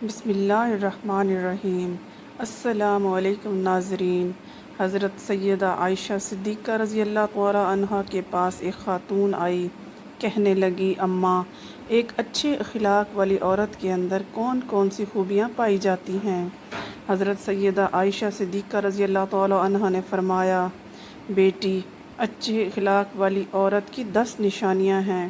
بسم اللہ الرحمن الرحیم۔ السلام علیکم ناظرین۔ حضرت سیدہ عائشہ صدیقہ رضی اللہ تعالی عنہا کے پاس ایک خاتون آئی، کہنے لگی اماں، ایک اچھے اخلاق والی عورت کے اندر کون کون سی خوبیاں پائی جاتی ہیں؟ حضرت سیدہ عائشہ صدیقہ رضی اللہ تعالی عنہا نے فرمایا، بیٹی، اچھے اخلاق والی عورت کی 10 نشانیاں ہیں۔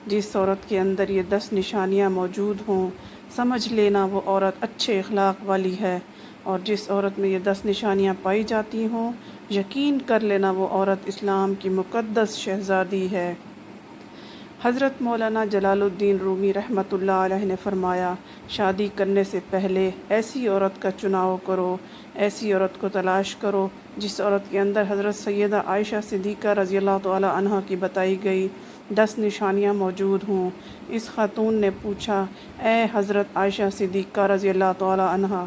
جس عورت کے اندر یہ 10 نشانیاں موجود ہوں، سمجھ لینا وہ عورت اچھے اخلاق والی ہے، اور جس عورت میں یہ 10 نشانیاں پائی جاتی ہوں، یقین کر لینا وہ عورت اسلام کی مقدس شہزادی ہے۔ حضرت مولانا جلال الدین رومی رحمۃ اللہ علیہ نے فرمایا، شادی کرنے سے پہلے ایسی عورت کا چناؤ کرو، ایسی عورت کو تلاش کرو جس عورت کے اندر حضرت سیدہ عائشہ صدیقہ رضی اللہ تعالی عنہا کی بتائی گئی 10 نشانیاں موجود ہوں۔ اس خاتون نے پوچھا، اے حضرت عائشہ صدیقہ رضی اللہ تعالی عنہا،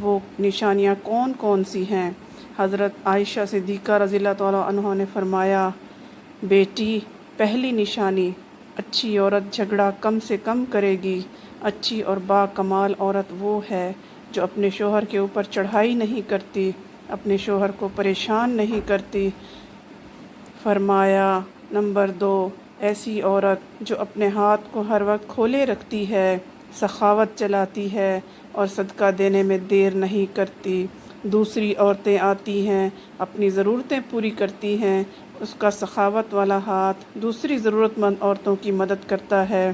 وہ نشانیاں کون کون سی ہیں؟ حضرت عائشہ صدیقہ رضی اللہ تعالی عنہا نے فرمایا، بیٹی، پہلی نشانی، اچھی عورت جھگڑا کم سے کم کرے گی۔ اچھی اور با کمال عورت وہ ہے جو اپنے شوہر کے اوپر چڑھائی نہیں کرتی، اپنے شوہر کو پریشان نہیں کرتی۔ فرمایا نمبر 2، ایسی عورت جو اپنے ہاتھ کو ہر وقت کھولے رکھتی ہے، سخاوت چلاتی ہے اور صدقہ دینے میں دیر نہیں کرتی۔ دوسری عورتیں آتی ہیں، اپنی ضرورتیں پوری کرتی ہیں، اس کا سخاوت والا ہاتھ دوسری ضرورت مند عورتوں کی مدد کرتا ہے،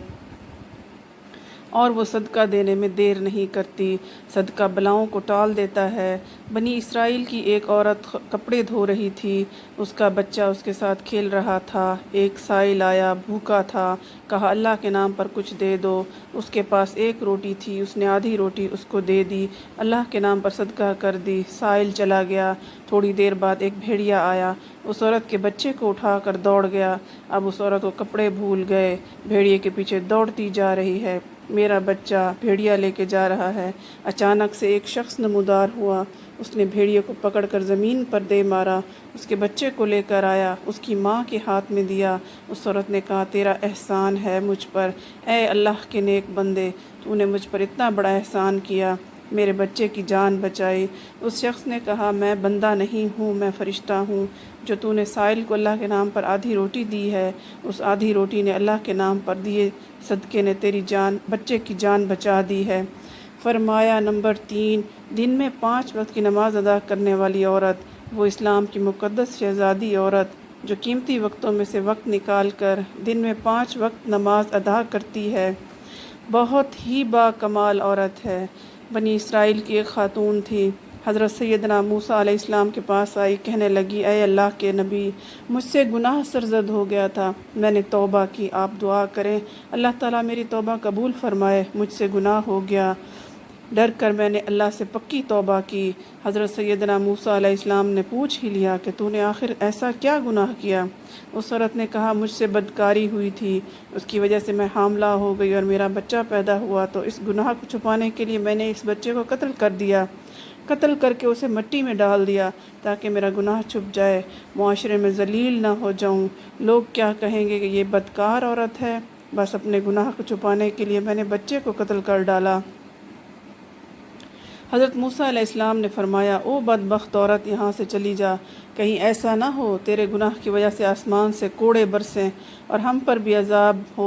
اور وہ صدقہ دینے میں دیر نہیں کرتی، صدقہ بلاؤں کو ٹال دیتا ہے۔ بنی اسرائیل کی ایک عورت کپڑے دھو رہی تھی، اس کا بچہ اس کے ساتھ کھیل رہا تھا۔ ایک سائل آیا، بھوکا تھا، کہا اللہ کے نام پر کچھ دے دو۔ اس کے پاس ایک روٹی تھی، اس نے آدھی روٹی اس کو دے دی، اللہ کے نام پر صدقہ کر دی۔ سائل چلا گیا، تھوڑی دیر بعد ایک بھیڑیا آیا، اس عورت کے بچے کو اٹھا کر دوڑ گیا۔ اب اس عورت کو کپڑے بھول گئے، بھیڑیے کے پیچھے دوڑتی جا رہی ہے، میرا بچہ بھیڑیا لے کے جا رہا ہے۔ اچانک سے ایک شخص نمودار ہوا، اس نے بھیڑیے کو پکڑ کر زمین پر دے مارا، اس کے بچے کو لے کر آیا، اس کی ماں کے ہاتھ میں دیا۔ اس عورت نے کہا، تیرا احسان ہے مجھ پر، اے اللہ کے نیک بندے، تو نے مجھ پر اتنا بڑا احسان کیا، میرے بچے کی جان بچائی۔ اس شخص نے کہا، میں بندہ نہیں ہوں، میں فرشتہ ہوں، جو تو نے سائل کو اللہ کے نام پر آدھی روٹی دی ہے، اس آدھی روٹی نے اللہ کے نام پر دیے صدقے نے تیری جان، بچے کی جان بچا دی ہے۔ فرمایا نمبر 3، دن میں 5 وقت کی نماز ادا کرنے والی عورت، وہ اسلام کی مقدس شہزادی عورت جو قیمتی وقتوں میں سے وقت نکال کر دن میں 5 وقت نماز ادا کرتی ہے، بہت ہی با کمال عورت ہے۔ بنی اسرائیل کی ایک خاتون تھی، حضرت سیدنا موسیٰ علیہ السلام کے پاس آئی، کہنے لگی، اے اللہ کے نبی، مجھ سے گناہ سرزد ہو گیا تھا، میں نے توبہ کی، آپ دعا کریں اللہ تعالیٰ میری توبہ قبول فرمائے، مجھ سے گناہ ہو گیا، ڈر کر میں نے اللہ سے پکی توبہ کی۔ حضرت سیدنا موسیٰ علیہ السلام نے پوچھ ہی لیا کہ تو نے آخر ایسا کیا گناہ کیا؟ اس عورت نے کہا، مجھ سے بدکاری ہوئی تھی، اس کی وجہ سے میں حاملہ ہو گئی اور میرا بچہ پیدا ہوا، تو اس گناہ کو چھپانے کے لیے میں نے اس بچے کو قتل کر دیا، قتل کر کے اسے مٹی میں ڈال دیا تاکہ میرا گناہ چھپ جائے، معاشرے میں ذلیل نہ ہو جاؤں، لوگ کیا کہیں گے کہ یہ بدکار عورت ہے، بس اپنے گناہ کو چھپانے کے لیے میں نے بچے کو قتل کر ڈالا۔ حضرت موسیٰ علیہ السلام نے فرمایا، او بدبخت عورت، یہاں سے چلی جا، کہیں ایسا نہ ہو تیرے گناہ کی وجہ سے آسمان سے کوڑے برسیں اور ہم پر بھی عذاب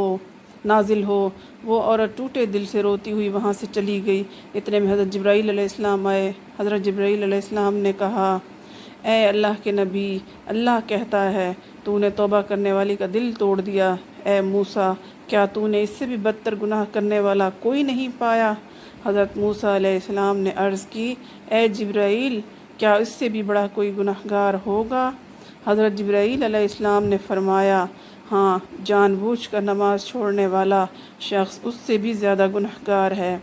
نازل ہو۔ وہ عورت ٹوٹے دل سے روتی ہوئی وہاں سے چلی گئی۔ اتنے میں حضرت جبرائیل علیہ السلام آئے۔ حضرت جبرائیل علیہ السلام نے کہا، اے اللہ کے نبی، اللہ کہتا ہے تو نے توبہ کرنے والی کا دل توڑ دیا۔ اے موسیٰ، کیا تو نے اس سے بھی بدتر گناہ کرنے والا کوئی نہیں پایا؟ حضرت موسیٰ علیہ السلام نے عرض کی، اے جبرائیل، کیا اس سے بھی بڑا کوئی گناہگار ہوگا؟ حضرت جبرائیل علیہ السلام نے فرمایا، ہاں، جان بوجھ کر نماز چھوڑنے والا شخص اس سے بھی زیادہ گناہگار ہے،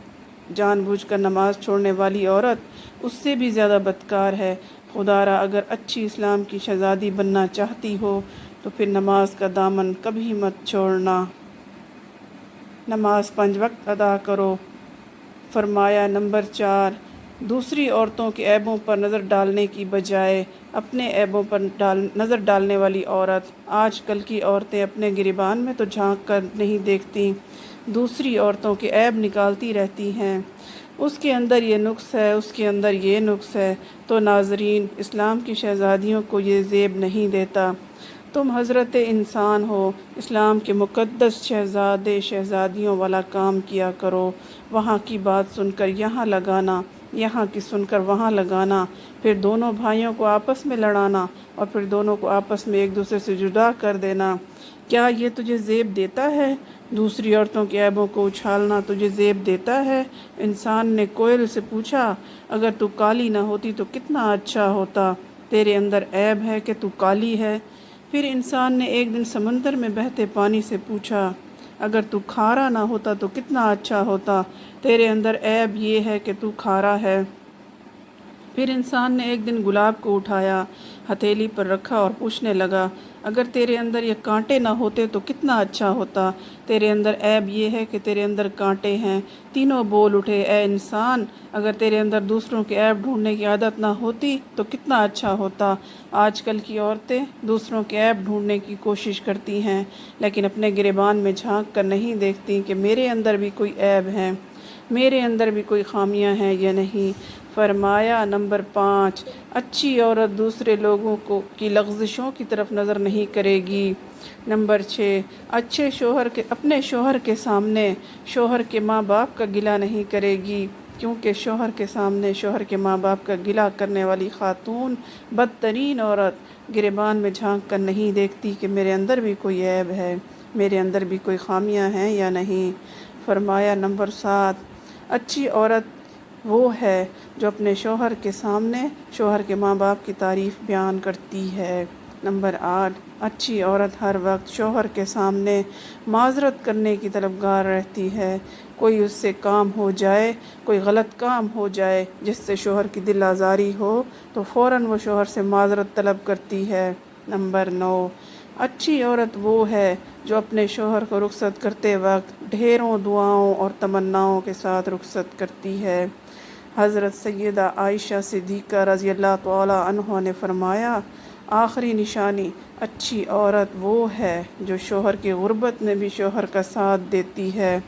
جان بوجھ کر نماز چھوڑنے والی عورت اس سے بھی زیادہ بدکار ہے۔ خدا را اگر اچھی اسلام کی شہزادی بننا چاہتی ہو تو پھر نماز کا دامن کبھی مت چھوڑنا، نماز 5 وقت ادا کرو۔ فرمایا نمبر 4، دوسری عورتوں کے عیبوں پر نظر ڈالنے کی بجائے اپنے عیبوں پر نظر ڈالنے والی عورت۔ آج کل کی عورتیں اپنے گریبان میں تو جھانک کر نہیں دیکھتی، دوسری عورتوں کے عیب نکالتی رہتی ہیں، اس کے اندر یہ نقص ہے، اس کے اندر یہ نقص ہے۔ تو ناظرین، اسلام کی شہزادیوں کو یہ زیب نہیں دیتا۔ تم حضرت انسان ہو، اسلام کے مقدس شہزادے شہزادیوں والا کام کیا کرو۔ وہاں کی بات سن کر یہاں لگانا، یہاں کی سن کر وہاں لگانا، پھر دونوں بھائیوں کو آپس میں لڑانا اور پھر دونوں کو آپس میں ایک دوسرے سے جدا کر دینا، کیا یہ تجھے زیب دیتا ہے؟ دوسری عورتوں کے عیبوں کو اچھالنا تجھے زیب دیتا ہے؟ انسان نے کوئل سے پوچھا، اگر تو کالی نہ ہوتی تو کتنا اچھا ہوتا، تیرے اندر عیب ہے کہ تو کالی ہے۔ پھر انسان نے ایک دن سمندر میں بہتے پانی سے پوچھا، اگر تو کھارا نہ ہوتا تو کتنا اچھا ہوتا، تیرے اندر عیب یہ ہے کہ تو کھارا ہے۔ پھر انسان نے ایک دن گلاب کو اٹھایا، ہتھیلی پر رکھا اور پوچھنے لگا، اگر تیرے اندر یہ کانٹے نہ ہوتے تو کتنا اچھا ہوتا، تیرے اندر عیب یہ ہے کہ تیرے اندر کانٹے ہیں۔ تینوں بول اٹھے، اے انسان، اگر تیرے اندر دوسروں کے عیب ڈھونڈنے کی عادت نہ ہوتی تو کتنا اچھا ہوتا۔ آج کل کی عورتیں دوسروں کے عیب ڈھونڈنے کی کوشش کرتی ہیں، لیکن اپنے گریبان میں جھانک کر نہیں دیکھتی کہ میرے اندر بھی کوئی عیب ہے، میرے اندر بھی کوئی خامیاں ہیں یا نہیں۔ فرمایا نمبر 5، اچھی عورت دوسرے لوگوں کی لغزشوں کی طرف نظر نہیں کرے گی۔ نمبر 6، اچھے اپنے شوہر کے سامنے شوہر کے ماں باپ کا گلہ نہیں کرے گی، کیونکہ شوہر کے سامنے شوہر کے ماں باپ کا گلہ کرنے والی خاتون بدترین عورت گریبان میں جھانک کر نہیں دیکھتی کہ میرے اندر بھی کوئی عیب ہے، میرے اندر بھی کوئی خامیاں ہیں یا نہیں۔ فرمایا نمبر 7، اچھی عورت وہ ہے جو اپنے شوہر کے سامنے شوہر کے ماں باپ کی تعریف بیان کرتی ہے۔ نمبر 8، اچھی عورت ہر وقت شوہر کے سامنے معذرت کرنے کی طلبگار رہتی ہے۔ کوئی اس سے کام ہو جائے، کوئی غلط کام ہو جائے جس سے شوہر کی دل آزاری ہو تو فوراً وہ شوہر سے معذرت طلب کرتی ہے۔ نمبر 9، اچھی عورت وہ ہے جو اپنے شوہر کو رخصت کرتے وقت ڈھیروں دعاؤں اور تمناؤں کے ساتھ رخصت کرتی ہے۔ حضرت سیدہ عائشہ صدیقہ رضی اللہ تعالی عنہا نے فرمایا، آخری نشانی اچھی عورت وہ ہے جو شوہر کی غربت میں بھی شوہر کا ساتھ دیتی ہے۔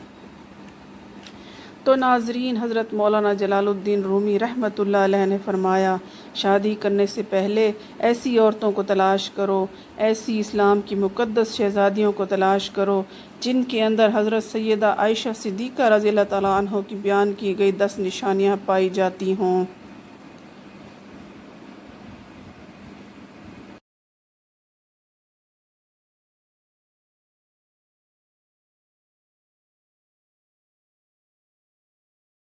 تو ناظرین، حضرت مولانا جلال الدین رومی رحمۃ اللہ علیہ نے فرمایا، شادی کرنے سے پہلے ایسی عورتوں کو تلاش کرو، ایسی اسلام کی مقدس شہزادیوں کو تلاش کرو جن کے اندر حضرت سیدہ عائشہ صدیقہ رضی اللہ تعالیٰ عنہ کی بیان کی گئی 10 نشانیاں پائی جاتی ہوں۔